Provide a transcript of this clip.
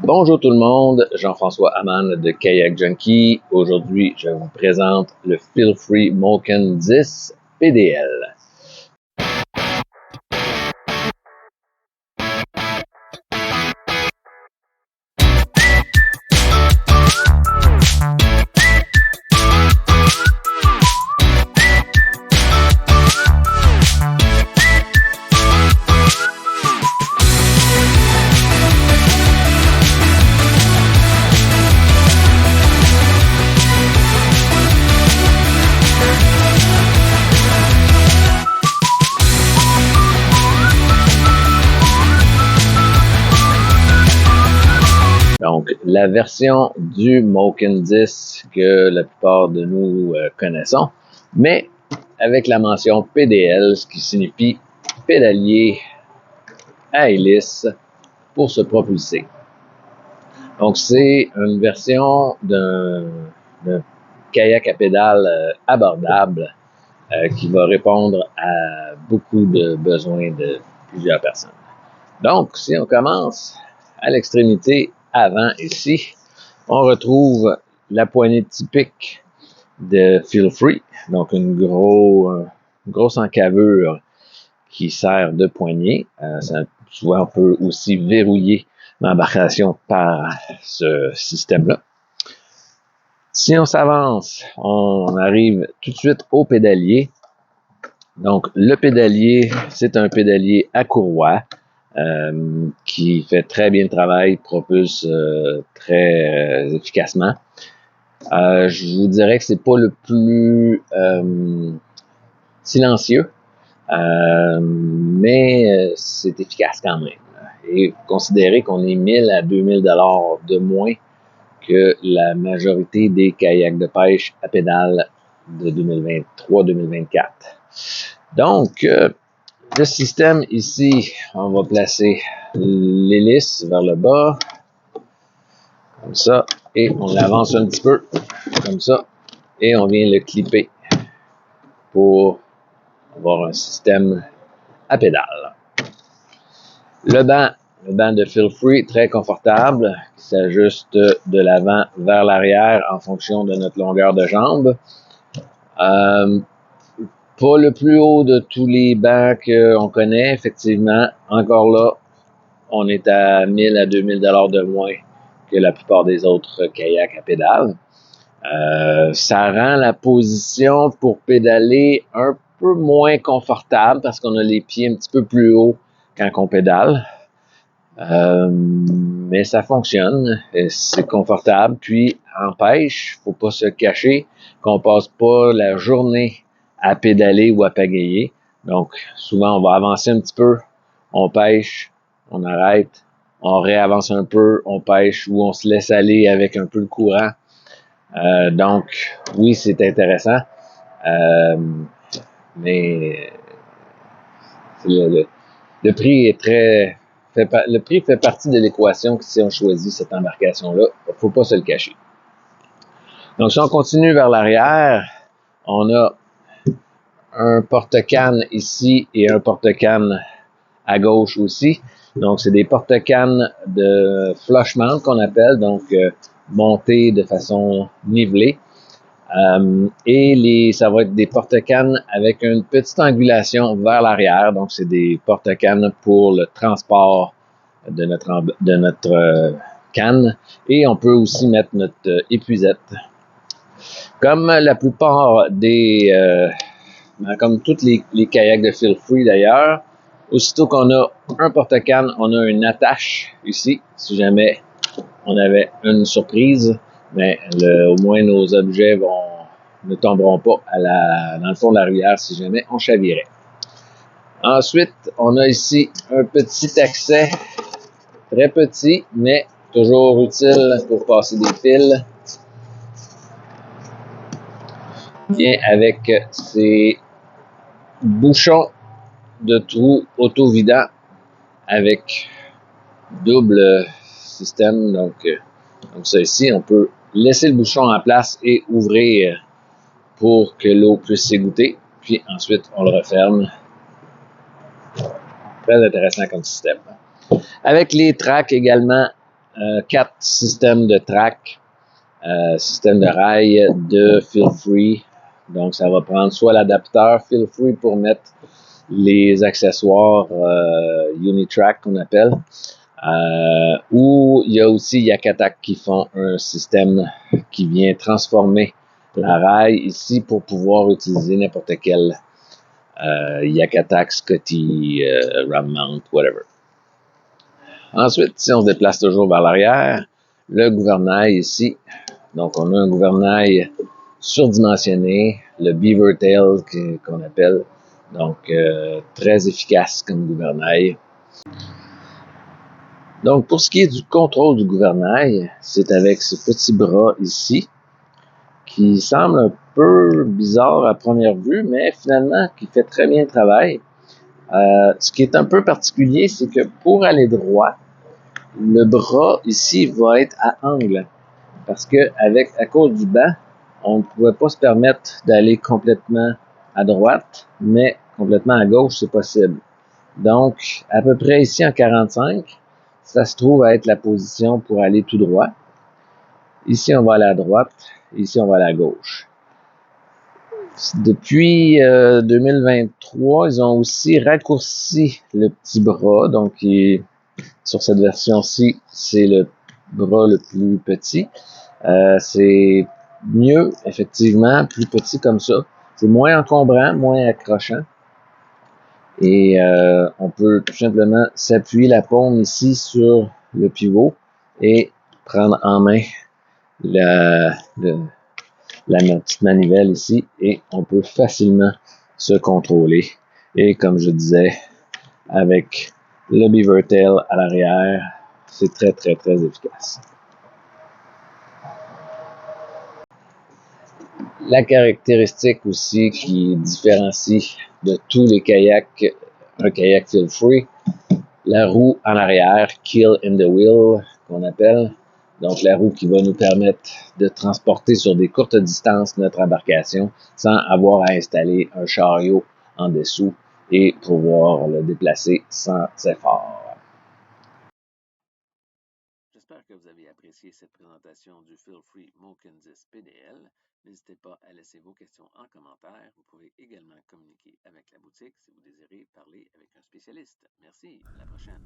Bonjour tout le monde, Jean-François Aman de Kayak Junkie. Aujourd'hui, je vous présente le Feelfree Moken 10 PDL. Donc, la version du Moken 10 que la plupart de nous connaissons, mais avec la mention PDL, ce qui signifie pédalier à hélice pour se propulser. Donc, c'est une version d'un kayak à pédales abordable qui va répondre à beaucoup de besoins de plusieurs personnes. Donc, si on commence à l'extrémité avant ici, on retrouve la poignée typique de Feelfree, donc une grosse encavure qui sert de poignée. Souvent, on peut aussi verrouiller l'embarcation par ce système-là. Si on s'avance, on arrive tout de suite au pédalier. Donc, le pédalier, c'est un pédalier à courroie qui fait très bien le travail, propulse très efficacement. Je vous dirais que c'est pas le plus silencieux, mais c'est efficace quand même. Et considérez qu'on est 1000 à 2000 $ de moins que la majorité des kayaks de pêche à pédales de 2023-2024. Donc, le système ici, on va placer l'hélice vers le bas, comme ça, et on l'avance un petit peu, comme ça, et on vient le clipper pour avoir un système à pédales. Le banc de Feelfree, très confortable, qui s'ajuste de l'avant vers l'arrière en fonction de notre longueur de jambe. Pas le plus haut de tous les bancs qu'on connaît, effectivement. Encore là, on est à 1000 à 2000 $ de moins que la plupart des autres kayaks à pédales. Ça rend la position pour pédaler un peu moins confortable parce qu'on a les pieds un petit peu plus hauts quand on pédale. Mais ça fonctionne, c'est confortable. Puis en pêche, faut pas se cacher qu'on passe pas la journée à pédaler ou à pagayer. Donc souvent on va avancer un petit peu, on pêche, on arrête, on réavance un peu, on pêche ou on se laisse aller avec un peu le courant. Donc oui, c'est intéressant, mais le prix est le prix fait partie de l'équation si on choisit cette embarcation-là. Il ne faut pas se le cacher. Donc, si on continue vers l'arrière, on a un porte-canne ici et un porte-canne à gauche aussi. Donc, c'est des porte-cannes de flush mount qu'on appelle, donc montés de façon nivelée. Et ça va être des porte-cannes avec une petite angulation vers l'arrière. Donc, c'est des porte-cannes pour le transport de notre canne. Et on peut aussi mettre notre épuisette. Comme la plupart comme tous les kayaks de Feelfree d'ailleurs, aussitôt qu'on a un porte-canne, on a une attache ici, si jamais on avait une surprise. Mais au moins nos objets ne tomberont pas dans le fond de la rivière si jamais on chavirait. Ensuite, on a ici un petit accès, très petit, mais toujours utile pour passer des fils. Vient avec ces bouchons de trous auto-vidants avec double système. Donc, comme ça ici, on peut laisser le bouchon en place et ouvrir pour que l'eau puisse s'égoutter. Puis ensuite, on le referme. Très intéressant comme système. Avec les tracks également 4 systèmes de track, système de rail de Feel Free. Donc, ça va prendre soit l'adapteur Feel Free pour mettre les accessoires Unitrack qu'on appelle, ou il y a aussi Yakatak qui font un système qui vient transformer la rail ici pour pouvoir utiliser n'importe quel Yakatak, Scotty, Ram Mount, whatever. Ensuite, si on se déplace toujours vers l'arrière, le gouvernail ici. Donc, on a un gouvernail surdimensionné, le Beaver Tail qu'on appelle. Donc, très efficace comme gouvernail. Donc, pour ce qui est du contrôle du gouvernail, c'est avec ce petit bras ici, qui semble un peu bizarre à première vue, mais finalement, qui fait très bien le travail. Ce qui est un peu particulier, c'est que pour aller droit, le bras ici va être à angle. Parce que à cause du banc, on ne pouvait pas se permettre d'aller complètement à droite, mais complètement à gauche, c'est possible. Donc, à peu près ici en 45, ça se trouve à être la position pour aller tout droit. Ici, on va aller à droite. Ici, on va aller à gauche. Depuis 2023, ils ont aussi raccourci le petit bras. Donc, sur cette version-ci, c'est le bras le plus petit. C'est mieux, effectivement, plus petit comme ça. C'est moins encombrant, moins accrochant. Et on peut tout simplement s'appuyer la paume ici sur le pivot et prendre en main la petite manivelle ici et on peut facilement se contrôler. Et comme je disais, avec le Beaver Tail à l'arrière, c'est très très très efficace. La caractéristique aussi qui différencie de tous les kayaks, un kayak Feel Free, la roue en arrière, Kill in the Wheel, qu'on appelle. Donc, la roue qui va nous permettre de transporter sur des courtes distances notre embarcation sans avoir à installer un chariot en dessous et pouvoir le déplacer sans effort. J'espère que vous avez apprécié cette présentation du Feel Free Moken 10 PDL. N'hésitez pas à laisser vos questions en commentaire. Vous pouvez également communiquer avec la boutique si vous désirez parler avec un spécialiste. Merci, à la prochaine.